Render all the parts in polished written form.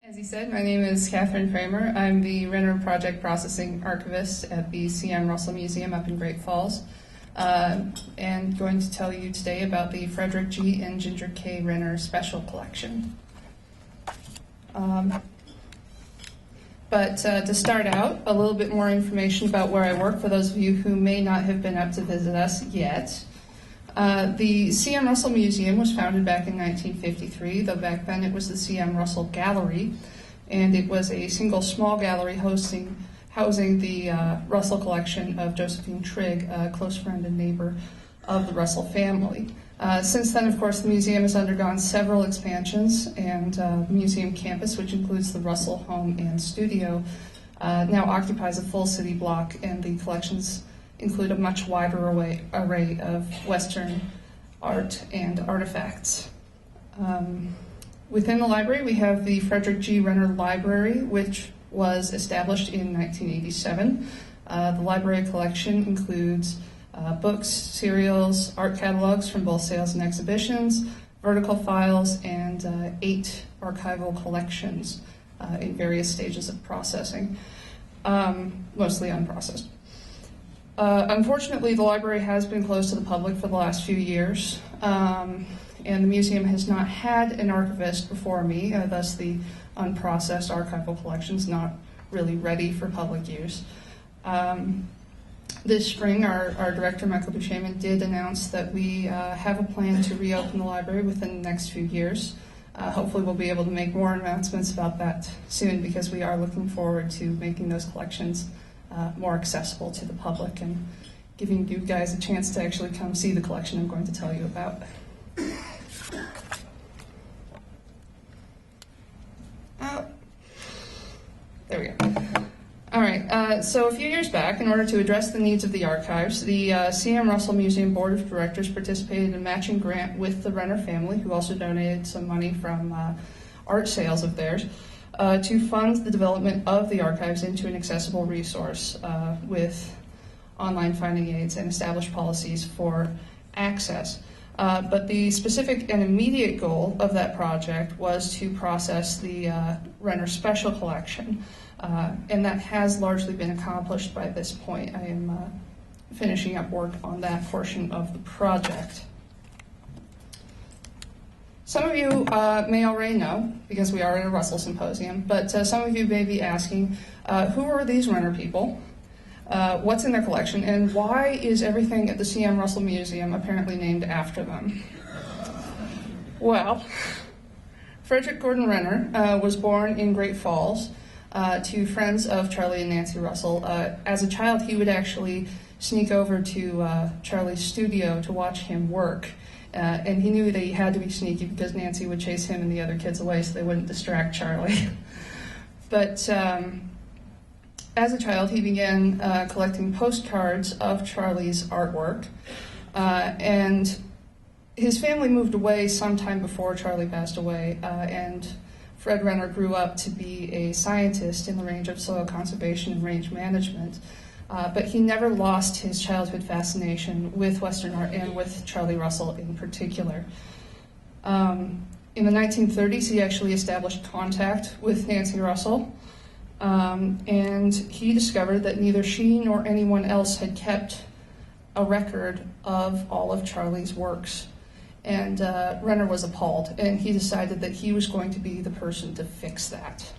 As he said, my name is Kathryn Kramer. I'm the Renner Project Processing Archivist at the C.M. Russell Museum up in Great Falls, and going to tell you today about the Frederic G. and Ginger K. Renner Special Collection. But to start out, a little bit more information about where I work for those of you who may not have been up to visit us yet. The C.M. Russell Museum was founded back in 1953, though back then it was the C.M. Russell Gallery, and it was a single small gallery housing the Russell collection of Josephine Trigg, a close friend and neighbor of the Russell family. Since then, of course, the museum has undergone several expansions, and the museum campus, which includes the Russell home and studio, now occupies a full city block, and the collections include a much wider array of Western art and artifacts. Within the library, we have the Frederic G. Renner Library, which was established in 1987. The library collection includes books, serials, art catalogs from both sales and exhibitions, vertical files, and 8 archival collections in various stages of processing, mostly unprocessed. Unfortunately, the library has been closed to the public for the last few years, and the museum has not had an archivist before me, thus the unprocessed archival collection is not really ready for public use. This spring, our director, Michael Bushaman, did announce that we have a plan to reopen the library within the next few years. Hopefully we'll be able to make more announcements about that soon, because we are looking forward to making those collections more accessible to the public and giving you guys a chance to actually come see the collection I'm going to tell you about. There we go. All right, so a few years back, in order to address the needs of the archives, the C.M. Russell Museum Board of Directors participated in a matching grant with the Renner family, who also donated some money from art sales of theirs, to fund the development of the archives into an accessible resource with online finding aids and established policies for access. But the specific and immediate goal of that project was to process the Renner Special Collection, and that has largely been accomplished by this point. I am finishing up work on that portion of the project. Some of you may already know, because we are at a Russell symposium, but some of you may be asking, who are these Renner people? What's in their collection, and why is everything at the C.M. Russell Museum apparently named after them? Well, Frederic Gordon Renner was born in Great Falls to friends of Charlie and Nancy Russell. As a child, he would actually sneak over to Charlie's studio to watch him work. And he knew that he had to be sneaky because Nancy would chase him and the other kids away so they wouldn't distract Charlie. But as a child, he began collecting postcards of Charlie's artwork. And his family moved away sometime before Charlie passed away. And Fred Renner grew up to be a scientist in the range of soil conservation and range management. But he never lost his childhood fascination with Western art and with Charlie Russell in particular. In the 1930s, he actually established contact with Nancy Russell, and he discovered that neither she nor anyone else had kept a record of all of Charlie's works. And Renner was appalled, and he decided that he was going to be the person to fix that.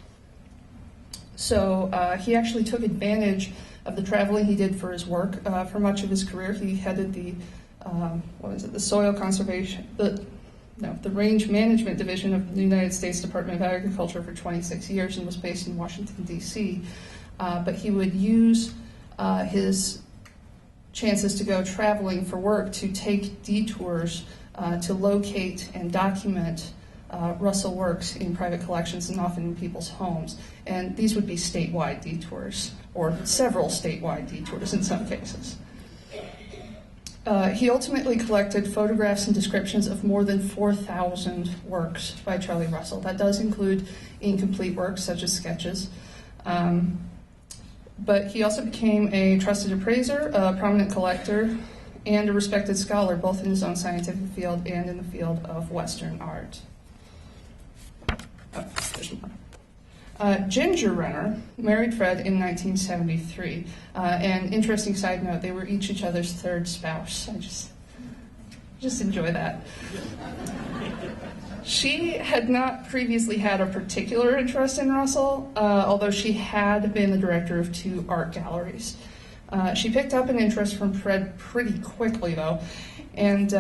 So he actually took advantage of the traveling he did for his work. For much of his career, he headed the the soil conservation, the range management division of the United States Department of Agriculture for 26 years and was based in Washington, D.C. But he would use his chances to go traveling for work to take detours to locate and document Russell works in private collections and often in people's homes. And these would be statewide detours, or several statewide detours in some cases. He ultimately collected photographs and descriptions of more than 4,000 works by Charlie Russell. That does include incomplete works such as sketches. But he also became a trusted appraiser, a prominent collector, and a respected scholar, both in his own scientific field and in the field of Western art. Oh, there's more. Ginger Renner married Fred in 1973. And interesting side note, they were each other's third spouse. I just enjoy that. She had not previously had a particular interest in Russell, although she had been the director of 2 art galleries. She picked up an interest from Fred pretty quickly, though, and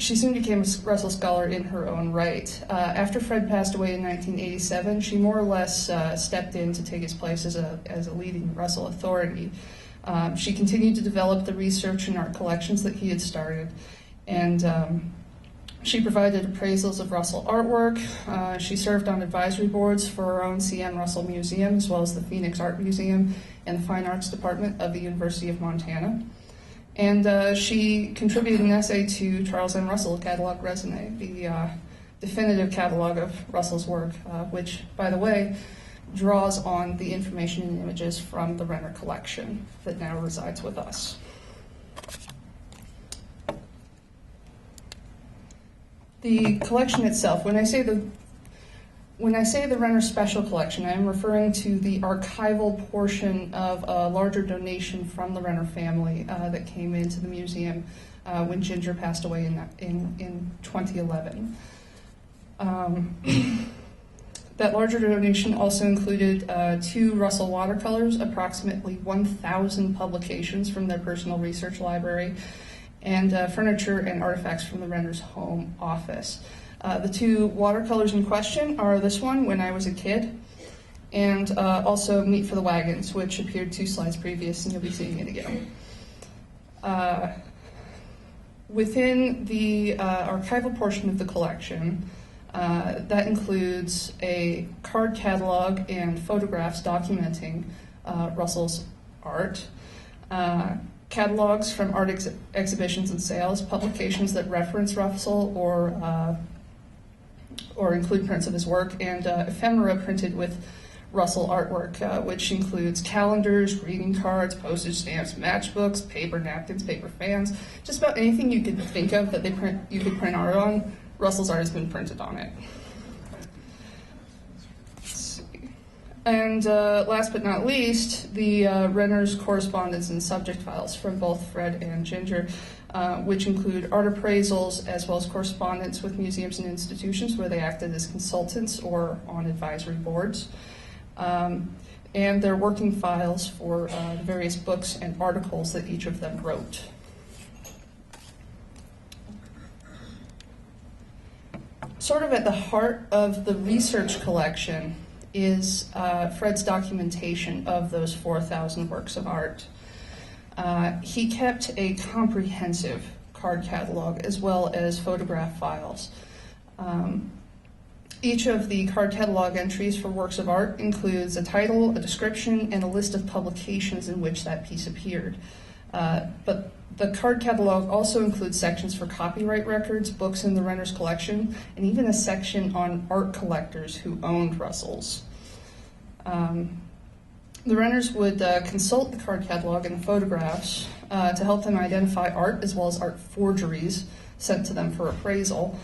she soon became a Russell scholar in her own right. After Fred passed away in 1987, she more or less stepped in to take his place as a leading Russell authority. She continued to develop the research and art collections that he had started, and she provided appraisals of Russell artwork. She served on advisory boards for her own C.M. Russell Museum, as well as the Phoenix Art Museum and the Fine Arts Department of the University of Montana. And she contributed an essay to Charles M. Russell, Catalog Raisonné, the definitive catalog of Russell's work, which, by the way, draws on the information and images from the Renner collection that now resides with us. The collection itself, when I say the Renner Special Collection, I am referring to the archival portion of a larger donation from the Renner family that came into the museum when Ginger passed away in 2011. That larger donation also included 2 Russell watercolors, approximately 1,000 publications from their personal research library, and furniture and artifacts from the Renner's home office. The 2 watercolors in question are this one, When I Was a Kid, and also Meat for the Wagons, which appeared 2 slides previous, and you'll be seeing it again. Within the archival portion of the collection, that includes a card catalog and photographs documenting Russell's art, catalogs from art exhibitions and sales, publications that reference Russell or include prints of his work, and ephemera printed with Russell artwork, which includes calendars, greeting cards, postage stamps, matchbooks, paper napkins, paper fans, just about anything you could think of that you could print art on. Russell's art has been printed on it. And last but not least, the Renner's correspondence and subject files from both Fred and Ginger, which include art appraisals as well as correspondence with museums and institutions where they acted as consultants or on advisory boards, and their working files for the various books and articles that each of them wrote. Sort of at the heart of the research collection is Fred's documentation of those 4,000 works of art. He kept a comprehensive card catalog as well as photograph files. Each of the card catalog entries for works of art includes a title, a description, and a list of publications in which that piece appeared. But the card catalog also includes sections for copyright records, books in the Renner's collection, and even a section on art collectors who owned Russell's. The Renners would consult the card catalog and the photographs to help them identify art as well as art forgeries sent to them for appraisal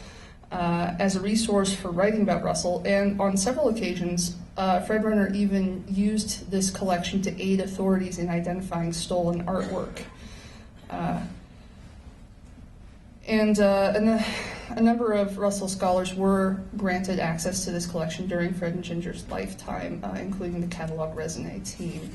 as a resource for writing about Russell. And on several occasions, Fred Renner even used this collection to aid authorities in identifying stolen artwork. A number of Russell scholars were granted access to this collection during Fred and Ginger's lifetime, including the Catalog Raisonné team.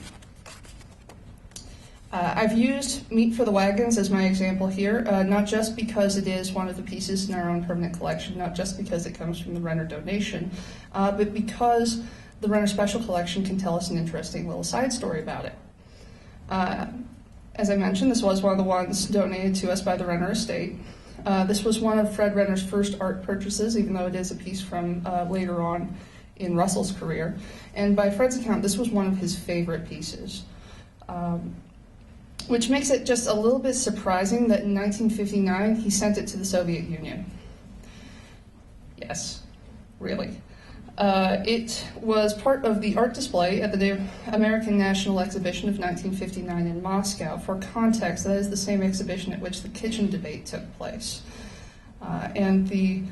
I've used Meat for the Wagons as my example here, not just because it is one of the pieces in our own permanent collection, not just because it comes from the Renner donation, but because the Renner Special Collection can tell us an interesting little side story about it. As I mentioned, this was one of the ones donated to us by the Renner estate. This was one of Fred Renner's first art purchases, even though it is a piece from later on in Russell's career. And by Fred's account, this was one of his favorite pieces, which makes it just a little bit surprising that in 1959 he sent it to the Soviet Union. Yes, really. It was part of the art display at the American National Exhibition of 1959 in Moscow. For context, that is the same exhibition at which the kitchen debate took place. And the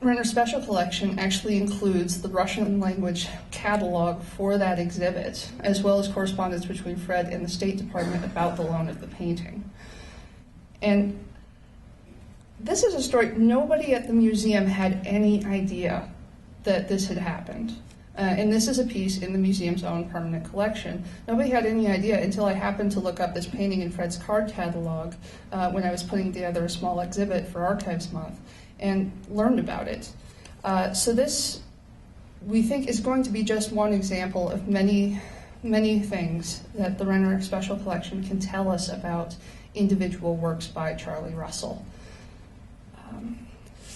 Renner Special Collection actually includes the Russian language catalog for that exhibit, as well as correspondence between Fred and the State Department about the loan of the painting. And this is a story, nobody at the museum had any idea that this had happened. And this is a piece in the museum's own permanent collection. Nobody had any idea until I happened to look up this painting in Fred's card catalog when I was putting together a small exhibit for Archives Month, and learned about it. So this, we think, is going to be just one example of many, many things that the Renner Special Collection can tell us about individual works by Charlie Russell.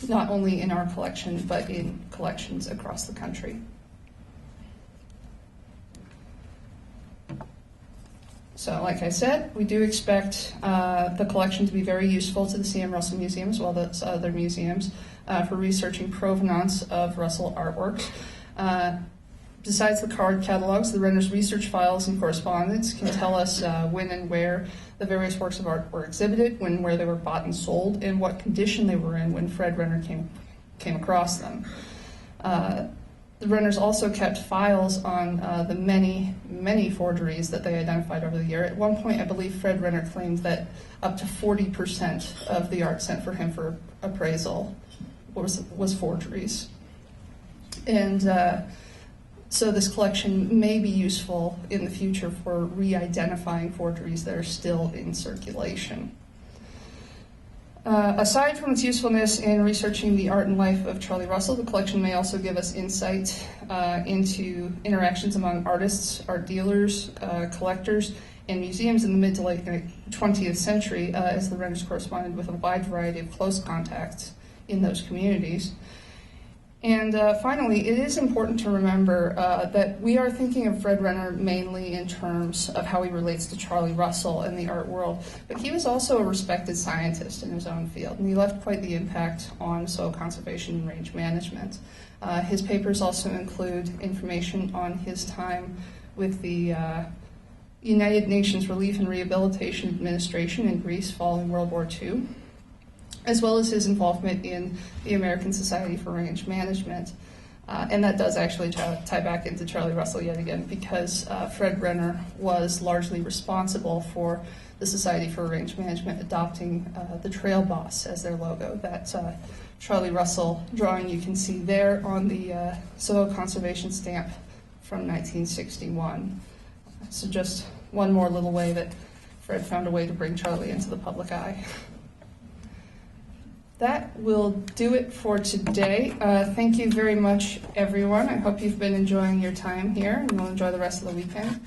Not only in our collection, but in collections across the country. So, like I said, we do expect the collection to be very useful to the C.M. Russell Museum, as well as other museums, for researching provenance of Russell artworks. Besides the card catalogs, the Renner's research files and correspondence can tell us when and where the various works of art were exhibited, when and where they were bought and sold, and what condition they were in when Fred Renner came across them. The Renners also kept files on the many, many forgeries that they identified over the year. At one point, I believe Fred Renner claimed that up to 40% of the art sent for him for appraisal was forgeries. And so this collection may be useful in the future for re-identifying forgeries that are still in circulation. Aside from its usefulness in researching the art and life of Charlie Russell, the collection may also give us insight into interactions among artists, art dealers, collectors, and museums in the mid to late 20th century, as the Renners corresponded with a wide variety of close contacts in those communities. And finally, it is important to remember that we are thinking of Fred Renner mainly in terms of how he relates to Charlie Russell and the art world, but he was also a respected scientist in his own field, and he left quite the impact on soil conservation and range management. His papers also include information on his time with the United Nations Relief and Rehabilitation Administration in Greece following World War II, as well as his involvement in the American Society for Range Management. And that does actually tie back into Charlie Russell yet again, because Fred Renner was largely responsible for the Society for Range Management adopting the Trail Boss as their logo. That Charlie Russell drawing you can see there on the soil conservation stamp from 1961. So just one more little way that Fred found a way to bring Charlie into the public eye. That will do it for today. Thank you very much, everyone. I hope you've been enjoying your time here and you'll enjoy the rest of the weekend.